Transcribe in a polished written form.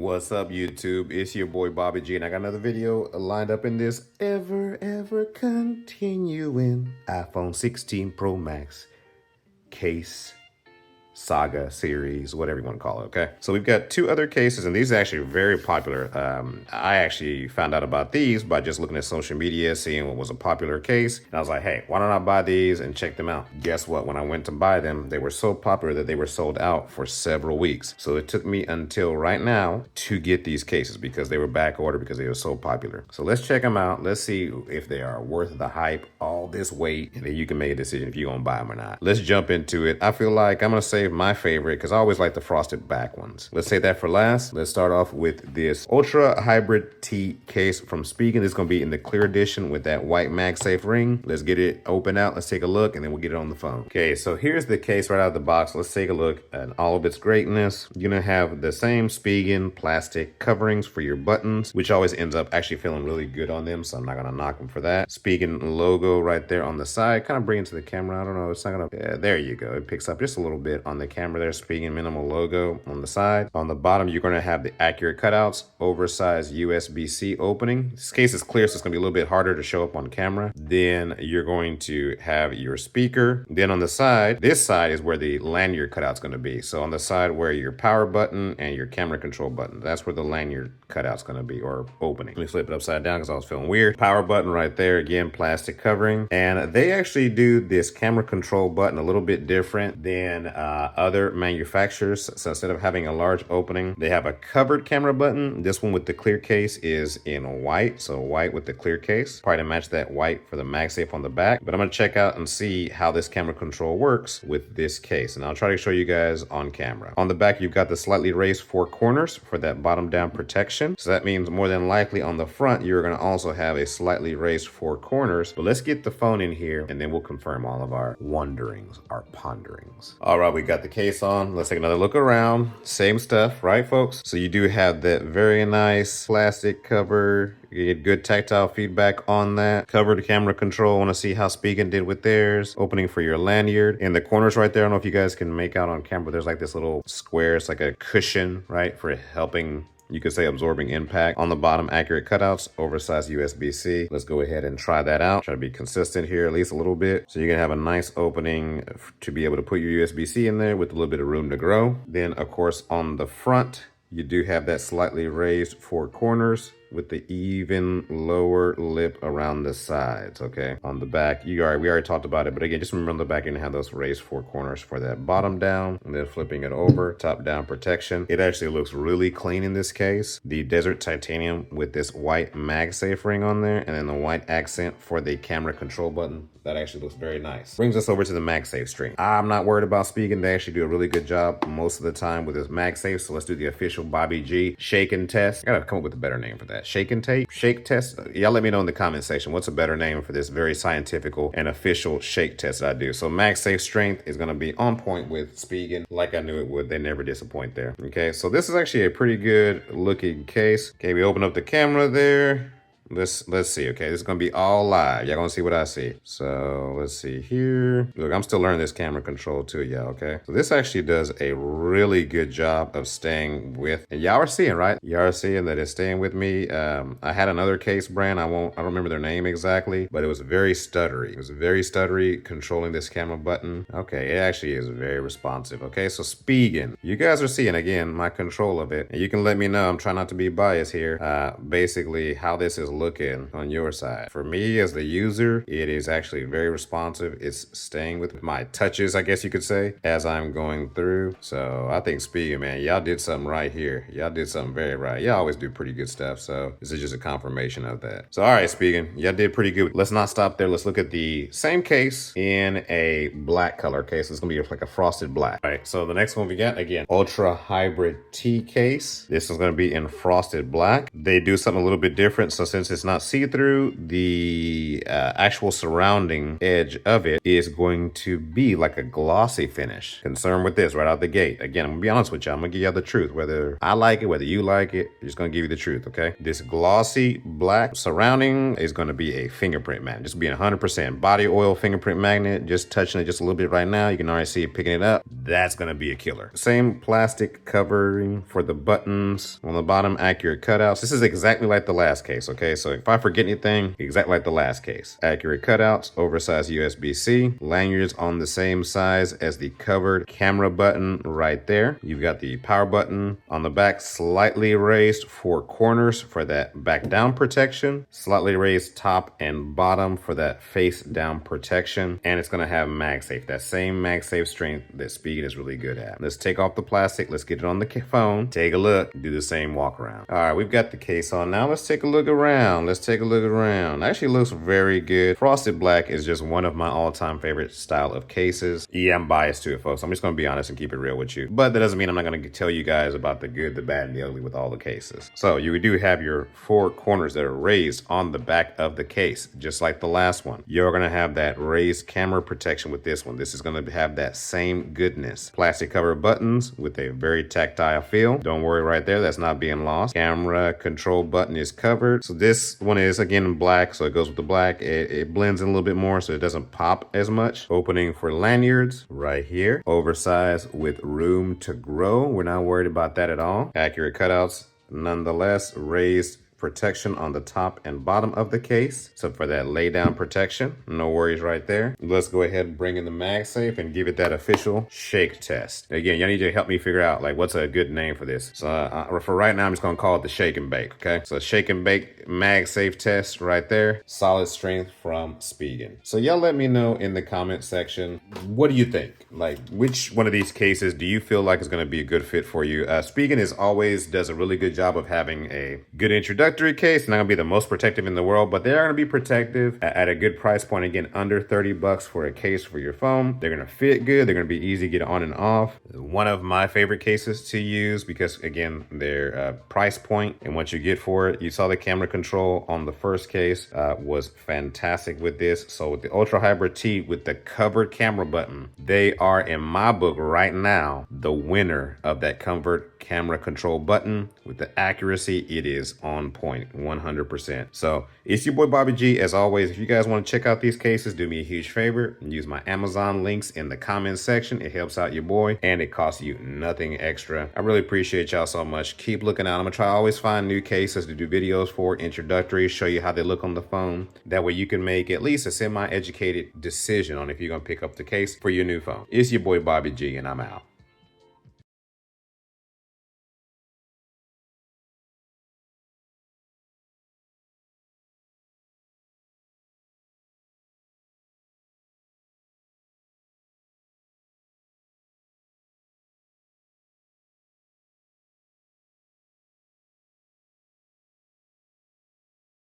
What's up, YouTube? It's your boy Bobby G, and I got another video lined up in this ever continuing iPhone 16 Pro Max case saga series, whatever you want to call it. Okay, so we've got two other cases, and these are actually very popular. I actually found out about these by just looking at social media, seeing what was a popular case, and I was like, hey, why don't I buy these and check them out? Guess what? When I went to buy them, they were so popular that they were sold out for several weeks. So it took me until right now to get these cases because they were back ordered because they were so popular. So let's check them out. Let's see if they are worth the hype, all this wait, and then you can make a decision if you're gonna buy them or not. Let's jump into it. I feel like I'm gonna save my favorite because I always like the frosted back ones. Let's say that for last. Let's start off with this Ultra Hybrid T case from Spigen. This is gonna be in the clear edition with that white MagSafe ring. Let's get it open out. Let's take a look and then we'll get it on the phone. Okay, so here's the case right out of the box. Let's take a look at all of its greatness. You're gonna have the same Spigen plastic coverings for your buttons, which always ends up actually feeling really good on them, so I'm not gonna knock them for that. Spigen logo right there on the side. Kind of bring it to the camera. I don't know, it's not gonna, yeah, there you go. It picks up just a little bit on the camera there. Spigen minimal logo on the side. On the bottom, you're gonna have the accurate cutouts, oversized USB-C opening. This case is clear, so it's gonna be a little bit harder to show up on camera. Then you're going to have your speaker. Then on the side, this side is where the lanyard cutout's gonna be. So on the side where your power button and your camera control button, that's where the lanyard cutout's gonna be, or opening. Let me flip it upside down because I was feeling weird. Power button right there, again, plastic covering. And they actually do this camera control button a little bit different than other manufacturers. So instead of having a large opening, they have a covered camera button. This one with the clear case is in white, so white with the clear case. Probably to match that white for the MagSafe on the back. But I'm gonna check out and see how this camera control works with this case, and I'll try to show you guys on camera. On the back, you've got the slightly raised four corners for that bottom down protection. So that means more than likely on the front, you're gonna also have a slightly raised four corners. But let's get the phone in here and then we'll confirm all of our wonderings, our ponderings. All right, we got the case on. Let's take another look around. Same stuff, right, folks? So you do have that very nice plastic cover. You get good tactile feedback on that. Covered camera control. Want to see how Spigen did with theirs. Opening for your lanyard. In the corners right there, I don't know if you guys can make out on camera, there's like this little square. It's like a cushion, right, for helping, you could say, absorbing impact. On the bottom, accurate cutouts, oversized USB-C. Let's go ahead and try that out. Try to be consistent here, at least a little bit. So you're gonna have a nice opening to be able to put your USB-C in there with a little bit of room to grow. Then, of course, on the front, you do have that slightly raised four corners with the even lower lip around the sides. Okay, on the back, we already talked about it, but again, just remember on the back you're gonna have those raised four corners for that bottom down, and then flipping it over, top down protection. It actually looks really clean in this case. The desert titanium with this white MagSafe ring on there, and then the white accent for the camera control button. That actually looks very nice. Brings us over to the MagSafe string. I'm not worried about Spigen. They actually do a really good job most of the time with this MagSafe. So let's do the official Bobby G shake and test. I gotta come up with a better name for that. Shake and tape? Shake test? Y'all let me know in the comment section what's a better name for this very scientific and official shake test that I do. So MagSafe strength is gonna be on point with Spigen, like I knew it would. They never disappoint there. Okay, so this is actually a pretty good looking case. Okay, we open up the camera there. Let's see. Okay, this is gonna be all live. Y'all gonna see what I see. So let's see here. Look, I'm still learning this camera control too, y'all. Okay, so this actually does a really good job of staying with, and y'all are seeing, right? Y'all are seeing that it's staying with me. I had another case brand. I don't remember their name exactly, but it was very stuttery. It was very stuttery controlling this camera button. Okay, it actually is very responsive. Okay, so Spigen, you guys are seeing again my control of it, and you can let me know. I'm trying not to be biased here. Basically, how this is looking on your side. For me as the user, it is actually very responsive. It's staying with my touches, I guess you could say, as I'm going through. So I think Spigen, man, y'all did something right here. Y'all did something very right. Y'all always do pretty good stuff. So this is just a confirmation of that. So all right, Spigen, y'all did pretty good. Let's not stop there. Let's look at the same case in a black color case. It's gonna be like a frosted black. All right, so the next one we got, again, Ultra Hybrid T case. This is gonna be in frosted black. They do something a little bit different. So since since it's not see-through, the actual surrounding edge of it is going to be like a glossy finish. Concerned with this right out the gate. Again, I'm gonna be honest with you. I'm gonna give you the truth. Whether I like it, whether you like it, I'm just gonna give you the truth, okay? This glossy black surrounding is gonna be a fingerprint magnet. Just being 100% body oil fingerprint magnet. Just touching it just a little bit right now. You can already see it picking it up. That's gonna be a killer. Same plastic covering for the buttons on the bottom, accurate cutouts. This is exactly like the last case, okay? So if I forget anything, exactly like the last case. Accurate cutouts, oversized USB-C, lanyards on the same size as the covered camera button right there. You've got the power button on the back, slightly raised 4 corners for that back down protection, slightly raised top and bottom for that face down protection, and it's gonna have MagSafe, that same MagSafe strength that Spigen is really good at. Let's take off the plastic, let's get it on the phone, take a look, do the same walk around. All right, we've got the case on now. Let's take a look around. Actually looks very good. Frosted black is just one of my all-time favorite style of cases. Yeah, I'm biased to it, folks. I'm just gonna be honest and keep it real with you. But that doesn't mean I'm not gonna tell you guys about the good, the bad, and the ugly with all the cases. So you do have your 4 corners that are raised on the back of the case, just like the last one. You're gonna have that raised camera protection with this one. This is gonna have that same goodness. Plastic cover buttons with a very tactile feel. Don't worry right there, that's not being lost. Camera control button is covered. So this one is again black, so it goes with the black. It blends in a little bit more so it doesn't pop as much. Opening for lanyards right here. Oversized with room to grow. We're not worried about that at all. Accurate cutouts nonetheless. Raised protection on the top and bottom of the case. So for that lay down protection, no worries right there. Let's go ahead and bring in the MagSafe and give it that official shake test. Again, y'all need to help me figure out like what's a good name for this. So for right now, I'm just gonna call it the shake and bake, okay? So shake and bake MagSafe test right there. Solid strength from Spigen. So y'all let me know in the comment section, what do you think? Like which one of these cases do you feel like is gonna be a good fit for you? Spigen does a really good job of having a good introductory case. Not gonna be the most protective in the world, but they are gonna be protective at a good price point. Again, under 30 bucks for a case for your phone. They're gonna fit good. They're gonna be easy to get on and off. One of my favorite cases to use because again, their price point and what you get for it. You saw the camera control on the first case was fantastic with this. So with the Ultra Hybrid T with the covered camera button, they are in my book right now the winner of that covered camera control button. With the accuracy, it is on point 100%. So it's your boy Bobby G. As always, if you guys want to check out these cases, do me a huge favor and use my Amazon links in the comments section. It helps out your boy and it costs you nothing extra. I really appreciate y'all so much. Keep looking out. I'm gonna try to always find new cases to do videos for, introductory, show you how they look on the phone. That way you can make at least a semi-educated decision on if you're gonna pick up the case for your new phone. It's your boy Bobby G and I'm out.